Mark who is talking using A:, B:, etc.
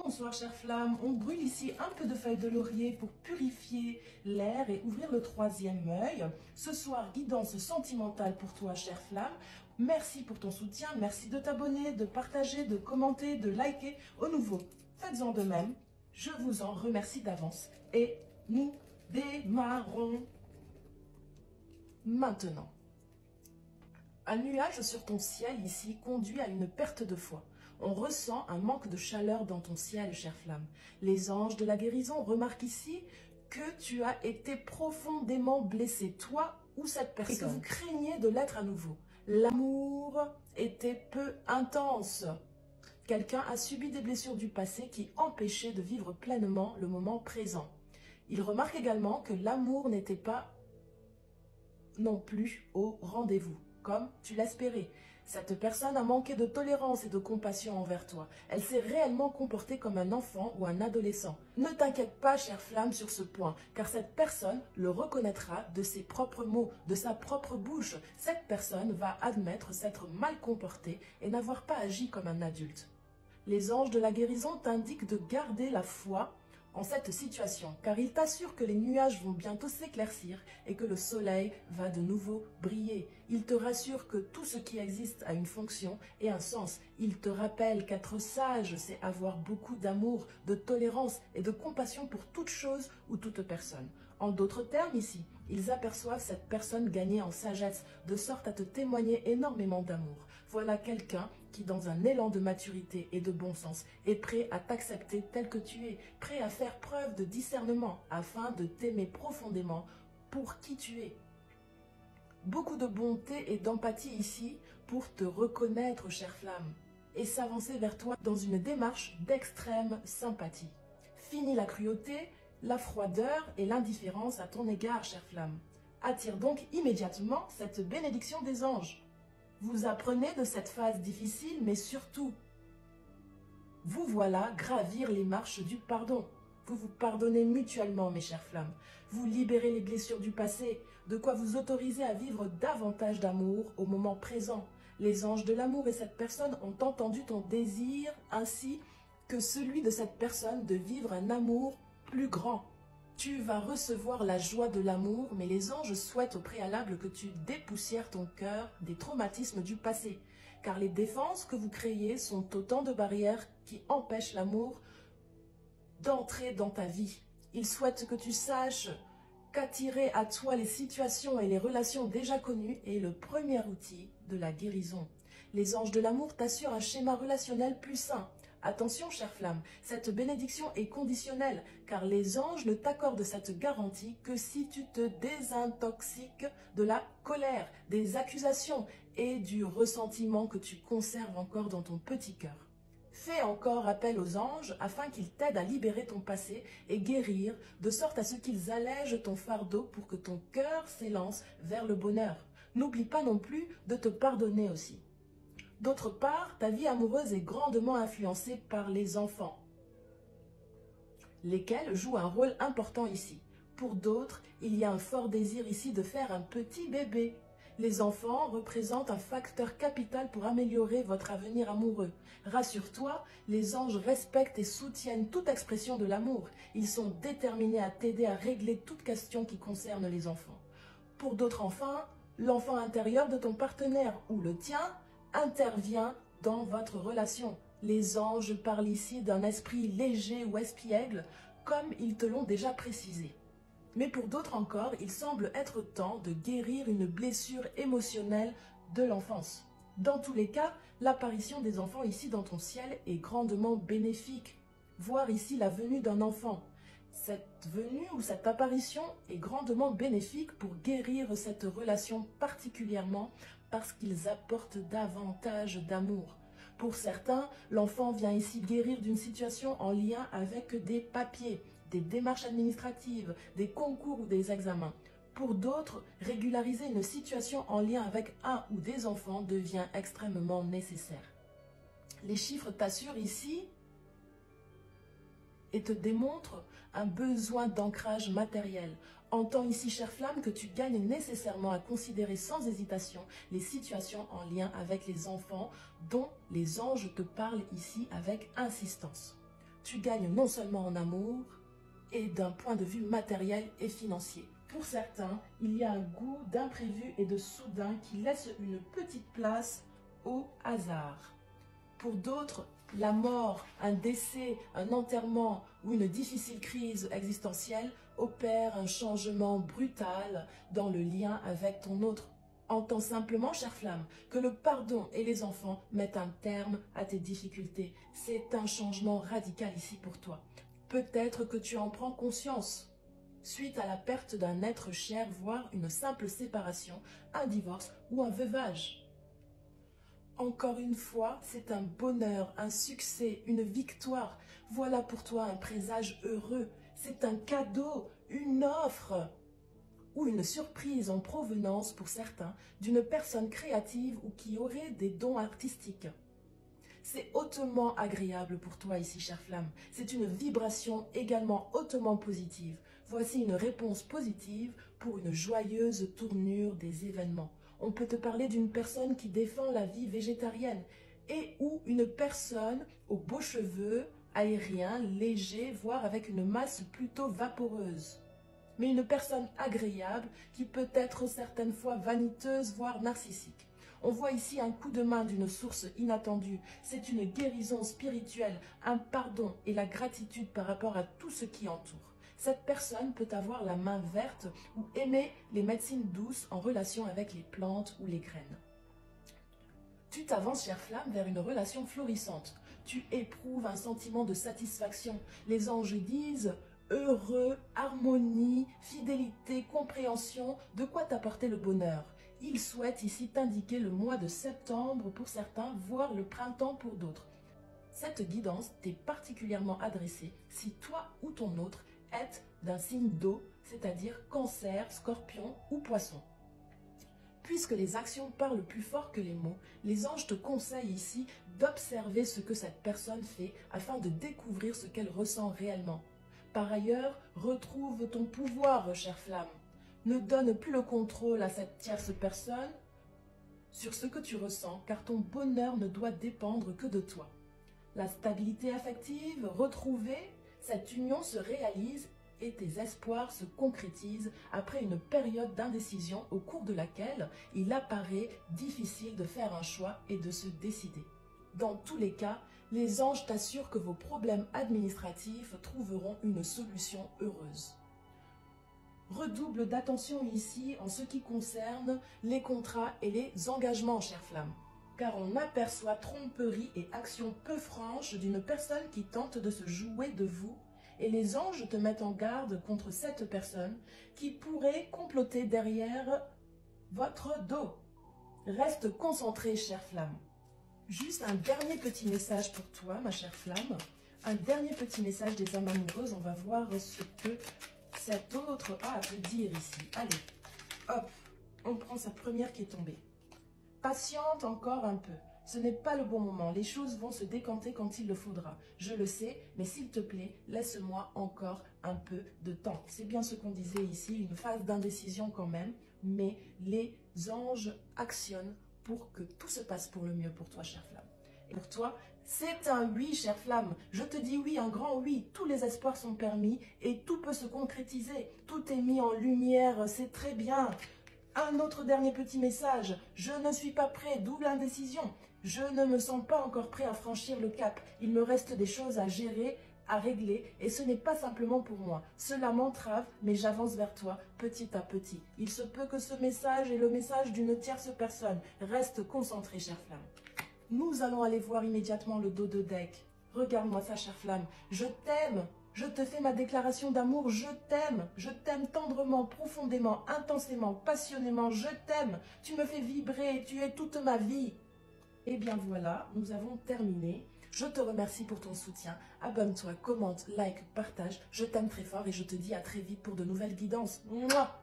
A: Bonsoir chère flamme, on brûle ici un peu de feuilles de laurier pour purifier l'air et ouvrir le troisième œil. Ce soir, guidance sentimentale pour toi chère flamme. Merci pour ton soutien, merci de t'abonner, de partager, de commenter, de liker. Au nouveau, faites-en de même, je vous en remercie d'avance. Et nous démarrons maintenant. Un nuage sur ton ciel ici conduit à une perte de foi. On ressent un manque de chaleur dans ton ciel, chère flamme. Les anges de la guérison remarquent ici que tu as été profondément blessé, toi ou cette personne, et que vous craignez de l'être à nouveau. L'amour était peu intense. Quelqu'un a subi des blessures du passé qui empêchaient de vivre pleinement le moment présent. Il remarque également que l'amour n'était pas non plus au rendez-vous, comme tu l'espérais. Cette personne a manqué de tolérance et de compassion envers toi. Elle s'est réellement comportée comme un enfant ou un adolescent. Ne t'inquiète pas, chère flamme, sur ce point, car cette personne le reconnaîtra de ses propres mots, de sa propre bouche. Cette personne va admettre s'être mal comportée et n'avoir pas agi comme un adulte. Les anges de la guérison t'indiquent de garder la foi en cette situation, car ils t'assurent que les nuages vont bientôt s'éclaircir et que le soleil va de nouveau briller. Ils te rassurent que tout ce qui existe a une fonction et un sens. Ils te rappellent qu'être sage, c'est avoir beaucoup d'amour, de tolérance et de compassion pour toute chose ou toute personne. En d'autres termes ici, ils aperçoivent cette personne gagner en sagesse, de sorte à te témoigner énormément d'amour. Voilà quelqu'un qui, dans un élan de maturité et de bon sens, est prêt à t'accepter tel que tu es, prêt à faire preuve de discernement afin de t'aimer profondément pour qui tu es. Beaucoup de bonté et d'empathie ici pour te reconnaître, chère flamme, et s'avancer vers toi dans une démarche d'extrême sympathie. Fini la cruauté, la froideur et l'indifférence à ton égard, chère flamme. Attire donc immédiatement cette bénédiction des anges. Vous apprenez de cette phase difficile, mais surtout, vous voilà gravir les marches du pardon. Vous vous pardonnez mutuellement, mes chères flammes. Vous libérez les blessures du passé, de quoi vous autoriser à vivre davantage d'amour au moment présent. Les anges de l'amour et cette personne ont entendu ton désir ainsi que celui de cette personne de vivre un amour plus grand. Tu vas recevoir la joie de l'amour, mais les anges souhaitent au préalable que tu dépoussières ton cœur des traumatismes du passé, car les défenses que vous créez sont autant de barrières qui empêchent l'amour d'entrer dans ta vie. Ils souhaitent que tu saches qu'attirer à toi les situations et les relations déjà connues est le premier outil de la guérison. Les anges de l'amour t'assurent un schéma relationnel plus sain. Attention, chère flamme, cette bénédiction est conditionnelle, car les anges ne t'accordent cette garantie que si tu te désintoxiques de la colère, des accusations et du ressentiment que tu conserves encore dans ton petit cœur. Fais encore appel aux anges afin qu'ils t'aident à libérer ton passé et guérir, de sorte à ce qu'ils allègent ton fardeau pour que ton cœur s'élance vers le bonheur. N'oublie pas non plus de te pardonner aussi. D'autre part, ta vie amoureuse est grandement influencée par les enfants, lesquels jouent un rôle important ici. Pour d'autres, il y a un fort désir ici de faire un petit bébé. Les enfants représentent un facteur capital pour améliorer votre avenir amoureux. Rassure-toi, les anges respectent et soutiennent toute expression de l'amour. Ils sont déterminés à t'aider à régler toute question qui concerne les enfants. Pour d'autres enfants, l'enfant intérieur de ton partenaire ou le tien intervient dans votre relation. Les anges parlent ici d'un esprit léger ou espiègle, comme ils te l'ont déjà précisé. Mais pour d'autres encore, il semble être temps de guérir une blessure émotionnelle de l'enfance. Dans tous les cas, l'apparition des enfants ici dans ton ciel est grandement bénéfique. Voir ici la venue d'un enfant. Cette venue ou cette apparition est grandement bénéfique pour guérir cette relation particulièrement parce qu'ils apportent davantage d'amour. Pour certains, l'enfant vient ici guérir d'une situation en lien avec des papiers, des démarches administratives, des concours ou des examens. Pour d'autres, régulariser une situation en lien avec un ou des enfants devient extrêmement nécessaire. Les chiffres t'assurent ici et te démontrent un besoin d'ancrage matériel. Entends ici, chère flamme, que tu gagnes nécessairement à considérer sans hésitation les situations en lien avec les enfants dont les anges te parlent ici avec insistance. Tu gagnes non seulement en amour, et d'un point de vue matériel et financier. Pour certains, il y a un goût d'imprévu et de soudain qui laisse une petite place au hasard. Pour d'autres, la mort, un décès, un enterrement ou une difficile crise existentielle opère un changement brutal dans le lien avec ton autre. Entends simplement, chère flamme, que le pardon et les enfants mettent un terme à tes difficultés. C'est un changement radical ici pour toi. Peut-être que tu en prends conscience suite à la perte d'un être cher, voire une simple séparation, un divorce ou un veuvage. Encore une fois, c'est un bonheur, un succès, une victoire. Voilà pour toi un présage heureux. C'est un cadeau, une offre ou une surprise en provenance pour certains d'une personne créative ou qui aurait des dons artistiques. C'est hautement agréable pour toi ici, chère flamme. C'est une vibration également hautement positive. Voici une réponse positive pour une joyeuse tournure des événements. On peut te parler d'une personne qui défend la vie végétarienne et ou une personne aux beaux cheveux, aériens, légers, voire avec une masse plutôt vaporeuse. Mais une personne agréable qui peut être certaines fois vaniteuse, voire narcissique. On voit ici un coup de main d'une source inattendue. C'est une guérison spirituelle, un pardon et la gratitude par rapport à tout ce qui entoure. Cette personne peut avoir la main verte ou aimer les médecines douces en relation avec les plantes ou les graines. Tu t'avances, chère flamme, vers une relation florissante. Tu éprouves un sentiment de satisfaction. Les anges disent heureux, harmonie, fidélité, compréhension, de quoi t'apporter le bonheur. Ils souhaitent ici t'indiquer le mois de septembre pour certains, voire le printemps pour d'autres. Cette guidance t'est particulièrement adressée si toi ou ton autre êtes d'un signe d'eau, c'est-à-dire cancer, scorpion ou poisson. Puisque les actions parlent plus fort que les mots, les anges te conseillent ici d'observer ce que cette personne fait afin de découvrir ce qu'elle ressent réellement. Par ailleurs, retrouve ton pouvoir, chère flamme. Ne donne plus le contrôle à cette tierce personne sur ce que tu ressens, car ton bonheur ne doit dépendre que de toi. La stabilité affective retrouvée, cette union se réalise et tes espoirs se concrétisent après une période d'indécision au cours de laquelle il apparaît difficile de faire un choix et de se décider. Dans tous les cas, les anges t'assurent que vos problèmes administratifs trouveront une solution heureuse. Redouble d'attention ici en ce qui concerne les contrats et les engagements, chère flamme, car on aperçoit tromperie et action peu franche d'une personne qui tente de se jouer de vous, et les anges te mettent en garde contre cette personne qui pourrait comploter derrière votre dos. Reste concentré, chère flamme. Juste un dernier petit message pour toi, ma chère flamme. Un dernier petit message des âmes amoureuses. On va voir ce que cet autre a à te dire ici. Allez, hop, on prend sa première qui est tombée. Patiente encore un peu. Ce n'est pas le bon moment. Les choses vont se décanter quand il le faudra. Je le sais, mais s'il te plaît, laisse-moi encore un peu de temps. C'est bien ce qu'on disait ici, une phase d'indécision quand même, mais les anges actionnent pour que tout se passe pour le mieux pour toi, chère flamme. Et pour toi, c'est un oui, chère flamme. Je te dis oui, un grand oui. Tous les espoirs sont permis et tout peut se concrétiser. Tout est mis en lumière, c'est très bien. Un autre dernier petit message. Je ne suis pas prêt, double indécision. Je ne me sens pas encore prêt à franchir le cap. Il me reste des choses à gérer, à régler, et ce n'est pas simplement pour moi. Cela m'entrave, mais j'avance vers toi petit à petit. Il se peut que ce message est le message d'une tierce personne. Reste concentré, chère flamme. Nous allons aller voir immédiatement le dos de deck. Regarde-moi ça, chère flamme. Je t'aime. Je te fais ma déclaration d'amour. Je t'aime tendrement, profondément, intensément, passionnément. Je t'aime. Tu me fais vibrer. Tu es toute ma vie. Et bien voilà, nous avons terminé. Je te remercie pour ton soutien. Abonne-toi, commente, like, partage. Je t'aime très fort et je te dis à très vite pour de nouvelles guidances. Mouah.